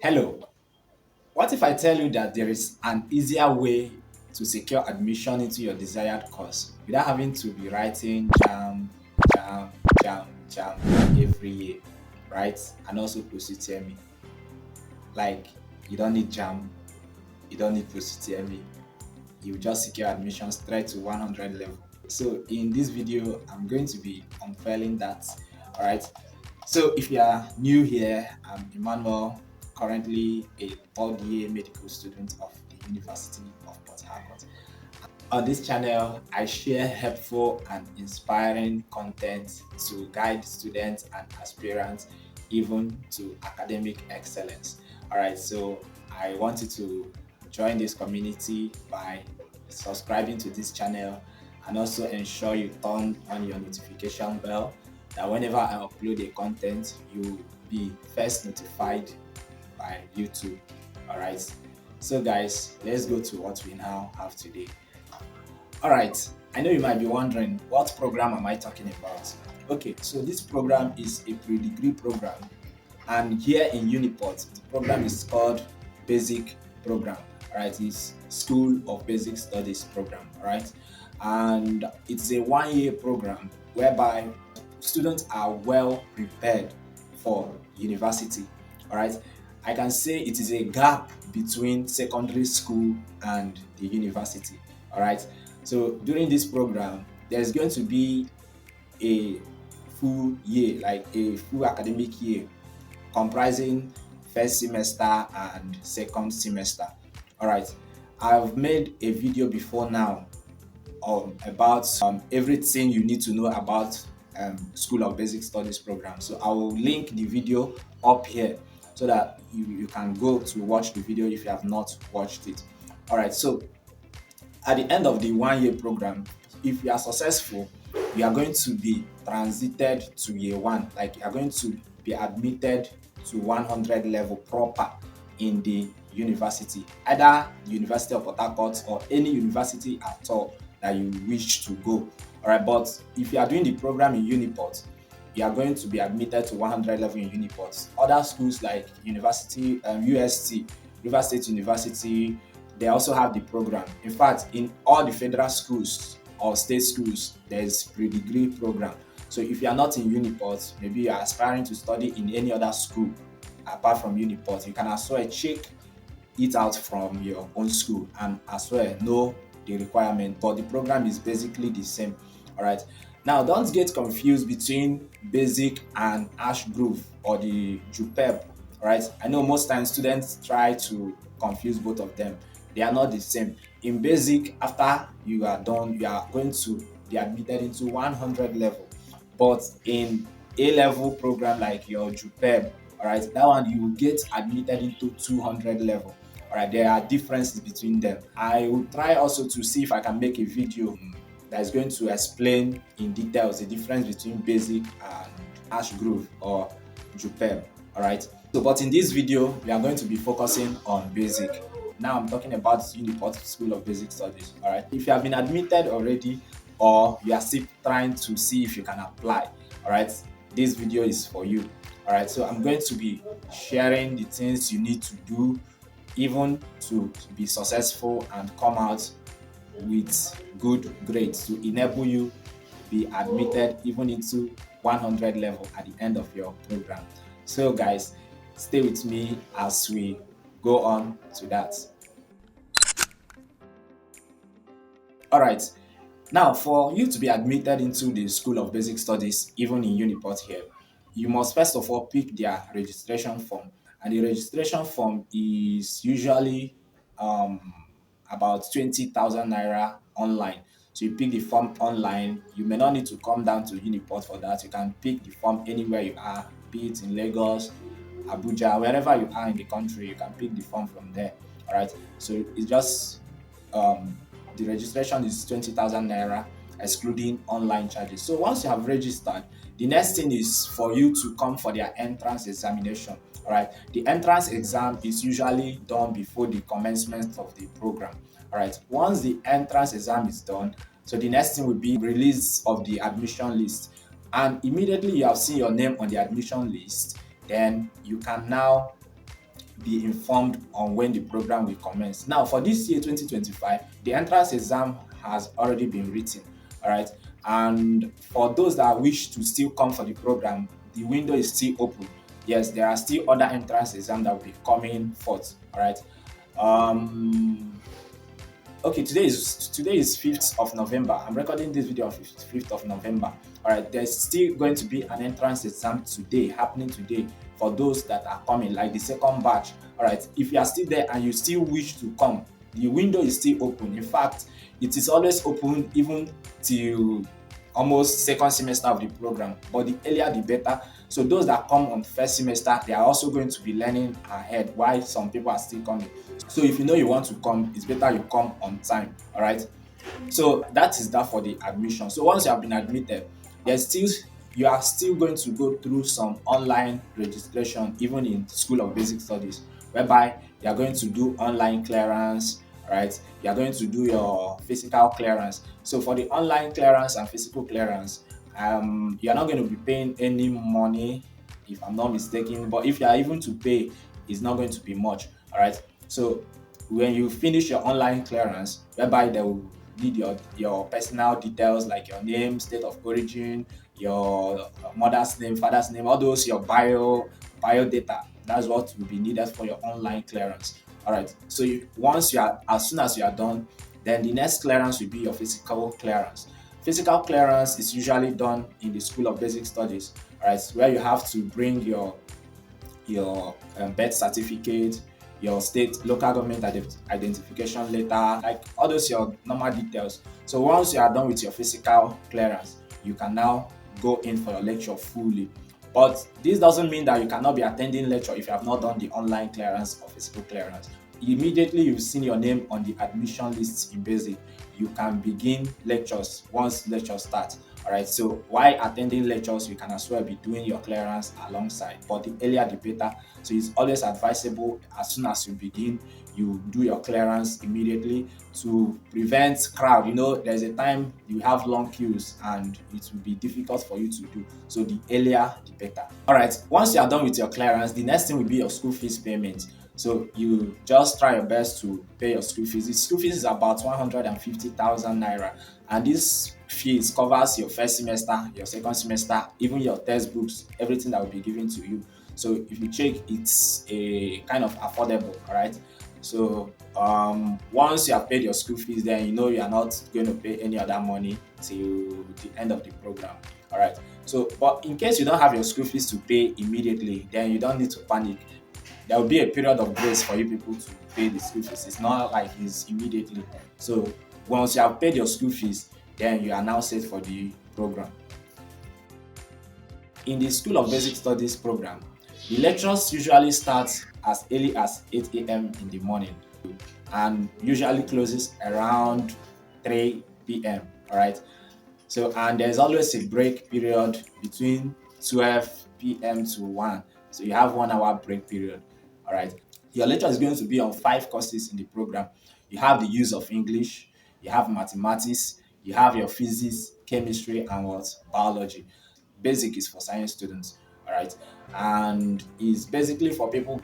Hello, what if I tell you that there is an easier way to secure admission into your desired course without having to be writing jam, jam every year, right? And also post-UTME. Like, you don't need jam, you don't need post-UTME. You just secure admission straight to 100 level. So in this video, I'm going to be unveiling that, all right? So if you are new here, I'm Emmanuel, currently a third year medical student of the University of Port Harcourt. On this channel, I share helpful and inspiring content to guide students and aspirants even to academic excellence. All right, so I want you to join this community by subscribing to this channel and also ensure you turn on your notification bell that whenever I upload a content, you'll be first notified by YouTube. All right, so guys, let's go to what we now have today. All right, I know you might be wondering, what program am I talking about? Okay, so this program is a pre-degree program, and here in UNIPORT, the program is called Basic Program. All right, it's School of Basic Studies program. All right, and it's a one-year program whereby students are well prepared for university. All right, I can say it is a gap between secondary school and the university. All right, so during this program, there's going to be a full year, like a full academic year, comprising first semester and second semester. All right, I've made a video before now about everything you need to know about School of Basic Studies program. So I will link the video up here so that you can go to watch the video if you have not watched it. All right, so at the end of the one-year program, if you are successful, you are going to be transited to year one, like you are going to be admitted to 100 level proper in the university, either the University of Port Harcourt or any university at all that you wish to go. All right, but if you are doing the program in Uniport, you are going to be admitted to 100 level in Uniport. Other schools like University, UST, River State University, they also have the program. In fact, in all the federal schools or state schools, there's pre-degree program. So if you are not in Uniport, maybe you are aspiring to study in any other school apart from Uniport, you can as well check it out from your own school and as well know the requirement, but the program is basically the same. All right, now don't get confused between basic and ash groove or the jupep. All right, I know most times students try to confuse both of them. They are not the same. In basic, after you are done, you are going to be admitted into 100 level, but in A level program like your jupep, all right, that one you will get admitted into 200 level. All right, there are differences between them. I will try also to see if I can make a video that is going to explain in details the difference between basic and ash groove or jupep. All right, so but in this video we are going to be focusing on basic. Now I'm talking about Uniport School of Basic Studies. All right, if you have been admitted already or you are still trying to see if you can apply, all right, this video is for you. All right, so I'm going to be sharing the things you need to do even to be successful and come out with good grades to enable you be admitted even into 100 level at the end of your program. So guys, stay with me as we go on to that. All right, now for you to be admitted into the School of Basic Studies, even in Uniport here, you must first of all pick their registration form, and the registration form is usually um, about 20,000 naira online. So you pick the form online. You may not need to come down to Uniport for that. You can pick the form anywhere you are, be it in Lagos, Abuja, wherever you are in the country. You can pick the form from there. All right. So it's just um, the registration is 20,000 naira, excluding online charges. So once you have registered, the next thing is for you to come for their entrance examination. All right, the entrance exam is usually done before the commencement of the program. All right, once the entrance exam is done, so the next thing will be release of the admission list, and immediately you have seen your name on the admission list, then you can now be informed on when the program will commence. Now, for this year 2025, the entrance exam has already been written, all right? And for those that wish to still come for the program, the window is still open. Yes, there are still other entrance exams that will be coming forth, all right? Um, okay, today is 5th of November. I'm recording this video on 5th of November. All right, there's still going to be an entrance exam today, happening today, for those that are coming, like the second batch. All right, if you are still there and you still wish to come, the window is still open. In fact, it is always open even till almost second semester of the program, but the earlier the better. So those that come on first semester, they are also going to be learning ahead while some people are still coming. So if you know you want to come, it's better you come on time. All right. So that is that for the admission. So once you have been admitted, there's still you are still going to go through some online registration, even in School of Basic Studies, whereby you are going to do online clearance, right? You are going to do your physical clearance. So for the online clearance and physical clearance, you are not going to be paying any money, if I'm not mistaken. But if you are even to pay, it's not going to be much. All right. So when you finish your online clearance, whereby they will need your personal details like your name, state of origin, your mother's name, father's name, all those your bio data. That's what will be needed for your online clearance. All right. So once you are, as soon as you are done, then the next clearance will be your physical clearance. Physical clearance is usually done in the School of Basic Studies, all right, where you have to bring your birth certificate, your state local government identification letter, like all those your normal details. So once you are done with your physical clearance, you can now go in for your lecture fully. But this doesn't mean that you cannot be attending lecture if you have not done the online clearance or physical clearance. Immediately you've seen your name on the admission list in basic, you can begin lectures once lectures start. All right, so while attending lectures, you can as well be doing your clearance alongside, but the earlier the better. So it's always advisable, as soon as you begin, you do your clearance immediately to prevent crowd. There's a time you have long queues and it will be difficult for you to do. So the earlier the better. All right, once you are done with your clearance, the next thing will be your school fees payment. So you just try your best to pay your school fees. The school fees is about 150,000 naira, and this fees covers your first semester, your second semester, even your textbooks, everything that will be given to you. So if you check, it's a kind of affordable, all right? So once you have paid your school fees, then you are not going to pay any other money till the end of the program, all right? So, but in case you don't have your school fees to pay immediately, then you don't need to panic. There will be a period of grace for you people to pay the school fees. It's not like it's immediately. So once you have paid your school fees, then you are now set for the program. In the School of Basic Studies program, the lectures usually start as early as 8 a.m. in the morning and usually closes around 3 p.m. All right. So, and there's always a break period between 12 p.m. to 1. So you have 1 hour break period. All right. Your lecture is going to be on 5 courses in the program. You have the use of English, you have mathematics, you have your physics, chemistry, and what? Biology. Basic is for science students. All right. And it's basically for people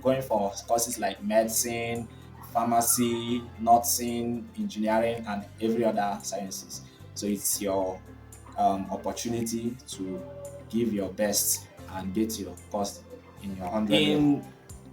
going for courses like medicine, pharmacy, nursing, engineering, and every other sciences. So it's your opportunity to give your best and get your course in your 100 level.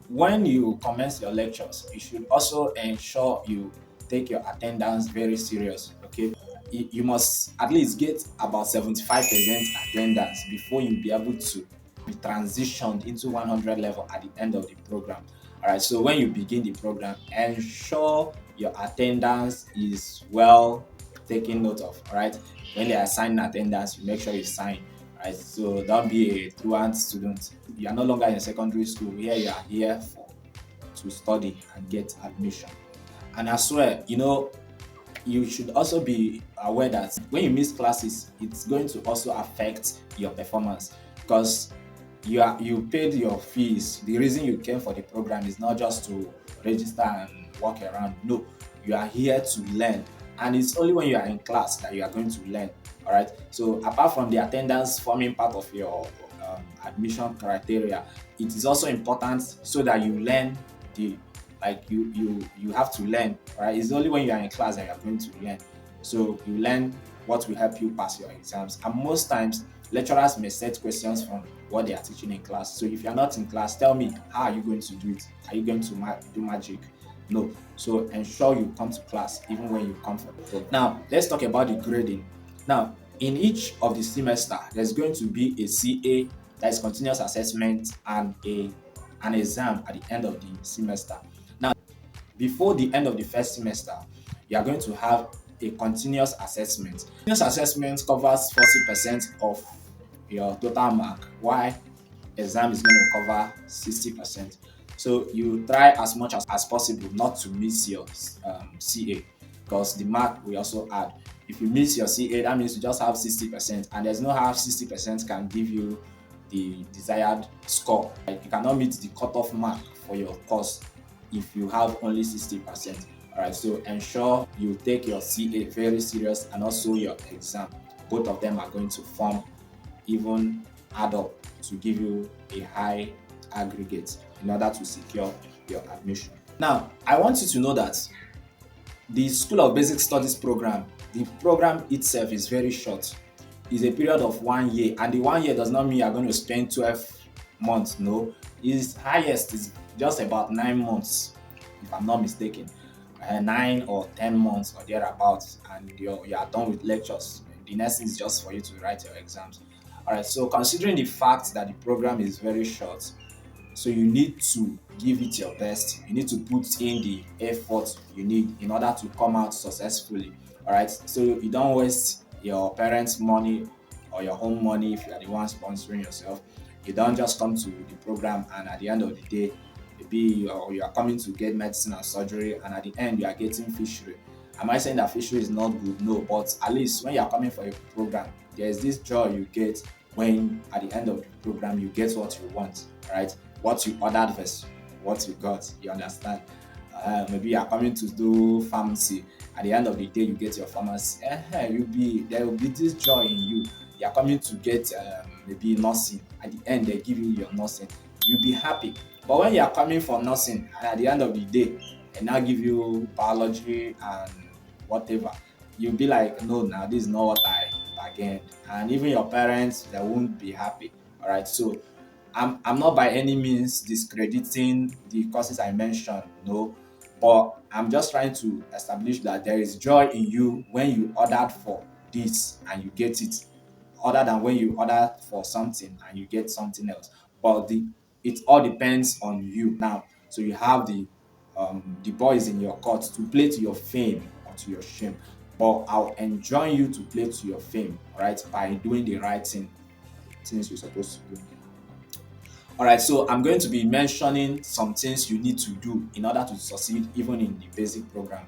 When you commence your lectures, you should also ensure you take your attendance very serious. Okay, you must at least get about 75% attendance before you be able to be transitioned into 100 level at the end of the program. All right, so when you begin the program, ensure your attendance is well taken note of. All right, when they assign attendance, you make sure you sign. Right, so don't be a truant student. You are no longer in secondary school. Here you are here to study and get admission. And as well, you should also be aware that when you miss classes, it's going to also affect your performance, because you paid your fees. The reason you came for the program is not just to register and walk around. No, you are here to learn, and it's only when you are in class that you are going to learn. All right. So apart from the attendance forming part of your admission criteria. It is also important so that you learn the you have to learn, right? It's only when you are in class that you are going to learn. So you learn what will help you pass your exams. And most times, lecturers may set questions from what they are teaching in class. So if you are not in class, tell me, how are you going to do it? Are you going to do magic? No. So ensure you come to class even when you come for the program. Now, let's talk about the grading. Now, in each of the semester, there's going to be a CA, that is continuous assessment, and an exam at the end of the semester. Now, before the end of the first semester, you are going to have a continuous assessment. Continuous assessment covers 40% of your total mark, while exam is going to cover 60%. So you try as much as possible not to miss your CA, because the mark will also add. If you miss your CA, that means you just have 60%, and there's no how 60% can give you the desired score. Like, you cannot meet the cutoff mark for your course if you have only 60%. Alright, so ensure you take your CA very serious, and also your exam. Both of them are going to form, even add up to give you a high aggregate in order to secure your admission. Now, I want you to know that the School of Basic Studies program, the program itself is very short. It's a period of 1 year, and the 1 year does not mean you're going to spend 12 months. No, its highest is just about 9 months, if I'm not mistaken. 9 or 10 months or thereabouts, and you are done with lectures. The next thing is just for you to write your exams. All right, so considering the fact that the program is very short, so you need to give it your best. You need to put in the effort you need in order to come out successfully. All right, so you don't waste your parents' money or your own money if you are the one sponsoring yourself. You don't just come to the program and at the end of the day, maybe you are coming to get medicine and surgery, and at the end you are getting fishery. Am I saying that fishery is not good? No, but at least when you are coming for a program, there is this joy you get when at the end of the program you get what you want, right? What you ordered versus what you got. You understand? Maybe you are coming to do pharmacy. At the end of the day, you get your pharmacy. There will be this joy in you. You are coming to get maybe nursing. At the end, they give you your nursing. You'll be happy. But when you are coming for nursing, and at the end of the day, they now give you biology and whatever, you'll be like, no, now this is not what I bargained. And even your parents, they won't be happy. All right, so I'm not by any means discrediting the courses I mentioned, no, but I'm just trying to establish that there is joy in you when you ordered for this and you get it, other than when you order for something and you get something else. But it all depends on you now. So you have the boys in your court to play to your fame or to your shame. But I'll enjoin you to play to your fame, right, by doing the right things you're supposed to do. All right, so I'm going to be mentioning some things you need to do in order to succeed even in the basic program.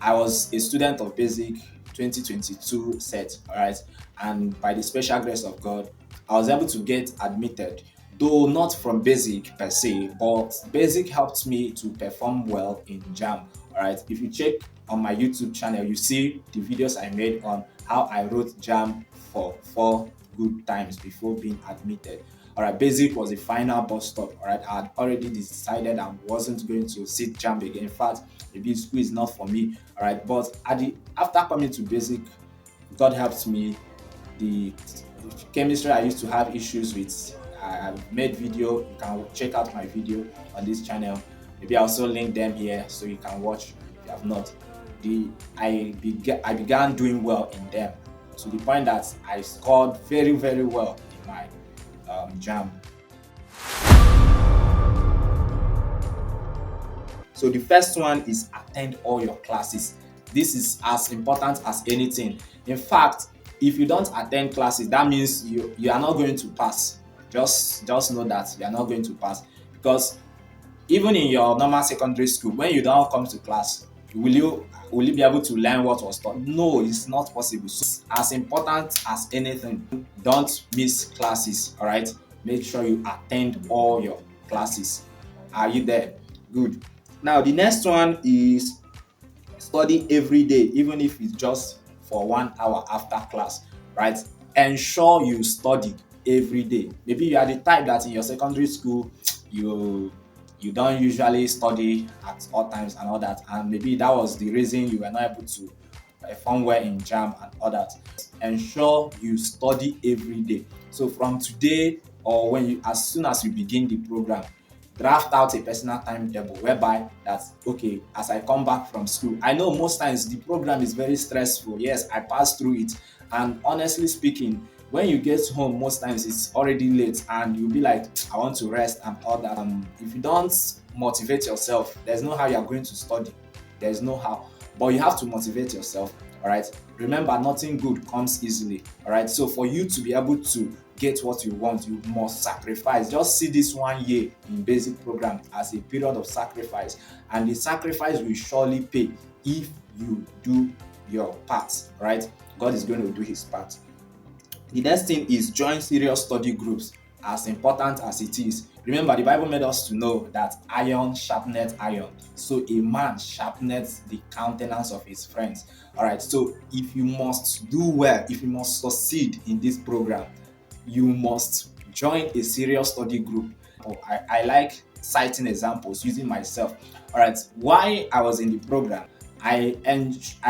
I was a student of basic 2022 set, all right, and by the special grace of God, I was able to get admitted, though not from basic per se, but basic helped me to perform well in JAM. All right, if you check on my YouTube channel, you see the videos I made on how I wrote JAM for 4 good times before being admitted. All right, basic was the final bus stop. All right, I had already decided I wasn't going to sit JAM again. In fact, maybe school is not for me. All right, but after coming to basic, God helped me. The chemistry I used to have issues with, I made video. You can check out my video on this channel. Maybe I'll also link them here so you can watch if you have not. I began doing well in them, to the point that I scored very, very well in my JAM. So the first one is attend all your classes. This is as important as anything. In fact, if you don't attend classes, that means you are not going to pass. Just know that you are not going to pass, because even in your normal secondary school, when you don't come to class, will you be able to learn what was taught? No, it's not possible. So as important as anything, don't miss classes. All right, make sure you attend all your classes. Are you there? Good. Now the next one is study every day, even if it's just for 1 hour after class, right? Ensure you study every day. Maybe you are the type that in your secondary school you you don't usually study at all times and all that, and maybe that was the reason you were not able to perform well in jam and all that. Ensure you study every day. So from today, or as soon as you begin the program, draft out a personal timetable whereby that's okay. As I come back from school, I know most times the program is very stressful. Yes, I passed through it, and honestly speaking, when you get home, most times it's already late, and you'll be like, I want to rest and all that. If you don't motivate yourself, there's no how you're going to study. There's no how, but you have to motivate yourself. All right. Remember, nothing good comes easily. All right. So for you to be able to get what you want, you must sacrifice. Just see this 1 year in basic program as a period of sacrifice, and the sacrifice will surely pay if you do your part. Right? God is going to do his part. The next thing is join serious study groups. As important as it is, remember the Bible made us to know that iron sharpeneth iron. So a man sharpeneth the countenance of his friends. All right. So if you must do well, if you must succeed in this program, you must join a serious study group. I like citing examples using myself. All right. Why I was in the program, I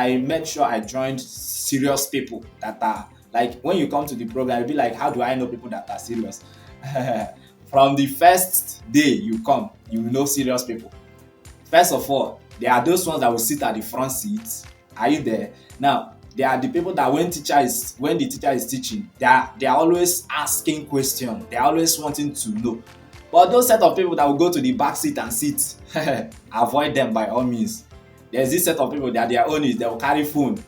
made sure I joined serious people that are like, when you come to the program, you'll be like, how do I know people that are serious? From the first day you come, you will know serious people. First of all, there are those ones that will sit at the front seats. Are you there? Now, there are the people that when the teacher is teaching, they are always asking questions. They are always wanting to know. But those set of people that will go to the back seat and sit, avoid them by all means. There's this set of people that their own is they will carry phone.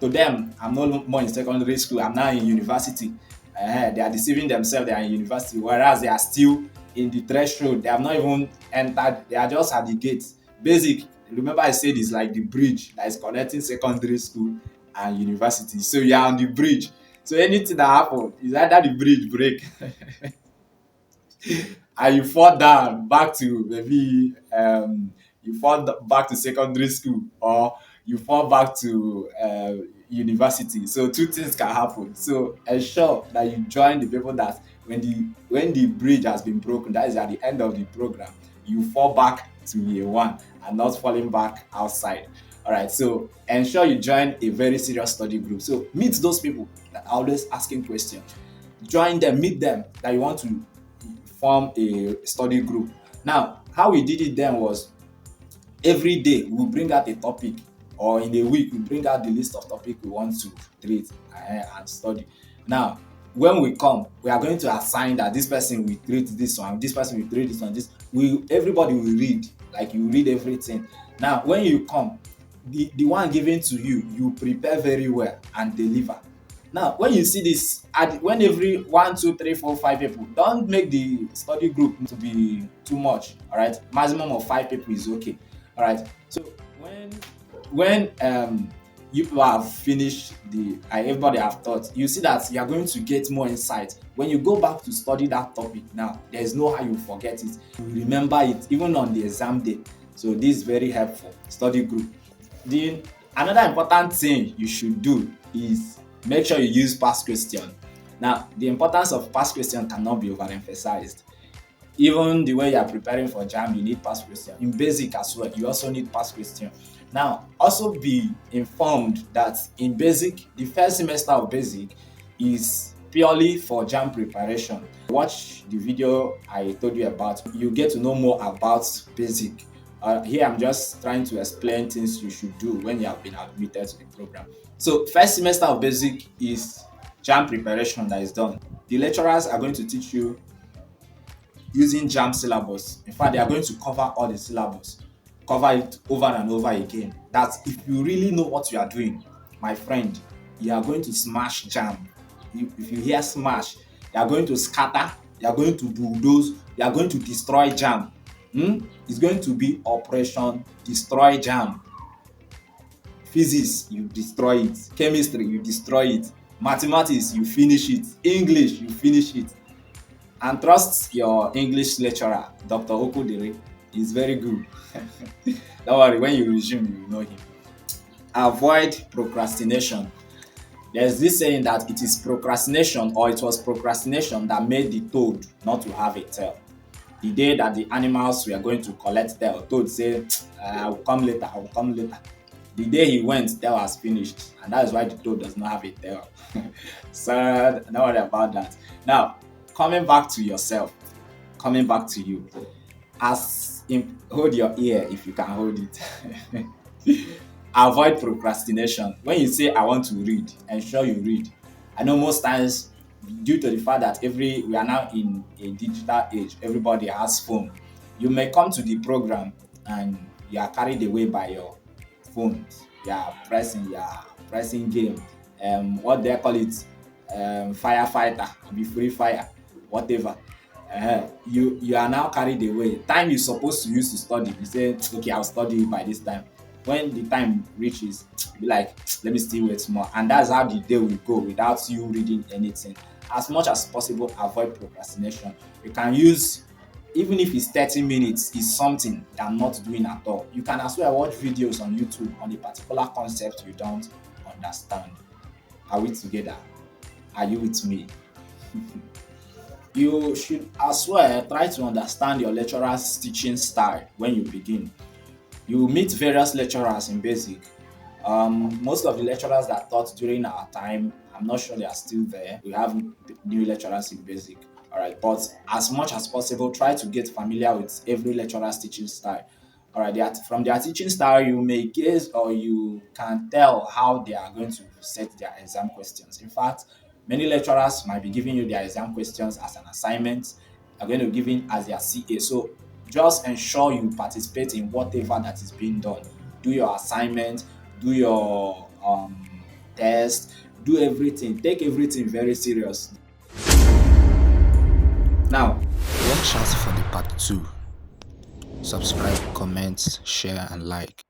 To them, I'm no more in secondary school, I'm now in university. They are deceiving themselves, they are in university, whereas they are still in the threshold. They have not even entered, they are just at the gate. Basic, remember I said it's like the bridge that is connecting secondary school and university. So you are on the bridge. So anything that happens is either the bridge break and you fall down back to maybe you fall back to secondary school, or you fall back to university. So two things can happen. So ensure that you join the people that when the bridge has been broken, that is at the end of the program, you fall back to year one and not falling back outside. All right. So ensure you join a very serious study group. So meet those people that are always asking questions. Join them, meet them, that you want to form a study group. Now, how we did it then was every day we bring out a topic, or in a week we bring out the list of topics we want to treat and study. Now, when we come, we are going to assign that this person will treat this one, this person will treat this one, everybody will read, like you read everything. Now, when you come, the one given to you, you prepare very well and deliver. Now, when you see this, when every 1, 2, 3, 4, 5 people, don't make the study group to be too much. All right, maximum of 5 people is okay. All right. So when you people have finished everybody have taught, you see that you are going to get more insight. When you go back to study that topic now, there is no how you forget it. You remember it even on the exam day. So this is very helpful. Study group. Another important thing you should do is make sure you use past question. Now, the importance of past question cannot be overemphasized. Even the way you are preparing for JAM, you need past question. In basic as well, you also need past question. Now, also be informed that in basic, the first semester of basic is purely for JAM preparation. Watch the video I told you about. You get to know more about basic. Here I'm just trying to explain things you should do when you have been admitted to the program. So first semester of basic is JAM preparation that is done. The lecturers are going to teach you using JAM syllabus. In fact, they are going to cover all the syllabus, cover it over and over again. That if you really know what you are doing, my friend, you are going to smash JAM. If you hear smash, you are going to scatter, you are going to bulldoze, you are going to destroy JAM. It's going to be Operation Destroy JAM. Physics, you destroy it. Chemistry, you destroy it. Mathematics, you finish it. English, you finish it. And trust your English lecturer, Dr. Okodere. He's very good. Don't worry, when you resume, you will know him. Avoid procrastination. There's this saying that it is procrastination, or it was procrastination that made the toad not to have a tail. The day that the animals were going to collect tail, toad said, I will come later, I will come later. The day he went, tail has finished, and that is why the toad does not have a tail. So don't worry about that. Now, coming back to yourself, coming back to you, hold your ear if you can hold it. Avoid procrastination. When you say I want to read, ensure you read. I know most times, due to the fact that we are now in a digital age, everybody has phone. You may come to the program and you are carried away by your phone. You are pressing game. What they call it, firefighter, be free fire, whatever. You are now carried away. Time you're supposed to use to study, you say, okay, I'll study by this time. When the time reaches, be like, let me still wait more. And that's how the day will go without you reading anything. As much as possible, avoid procrastination. You can use, even if it's 30 minutes, is something that I'm not doing at all. You can as well watch videos on YouTube on a particular concept you don't understand. Are we together? Are you with me? You should as well try to understand your lecturer's teaching style when you begin. You meet various lecturers in basic. Most of the lecturers that taught during our time, I'm not sure they are still there. We have new lecturers in basic. All right, but as much as possible, try to get familiar with every lecturer's teaching style. All right, from their teaching style, you may guess or you can tell how they are going to set their exam questions. In fact, many lecturers might be giving you their exam questions as an assignment. Are going to give in as their CA. So just ensure you participate in whatever that is being done. Do your assignment, do your test, do everything. Take everything very serious. Now, Watch out for the part 2. Subscribe, comment, share, and like.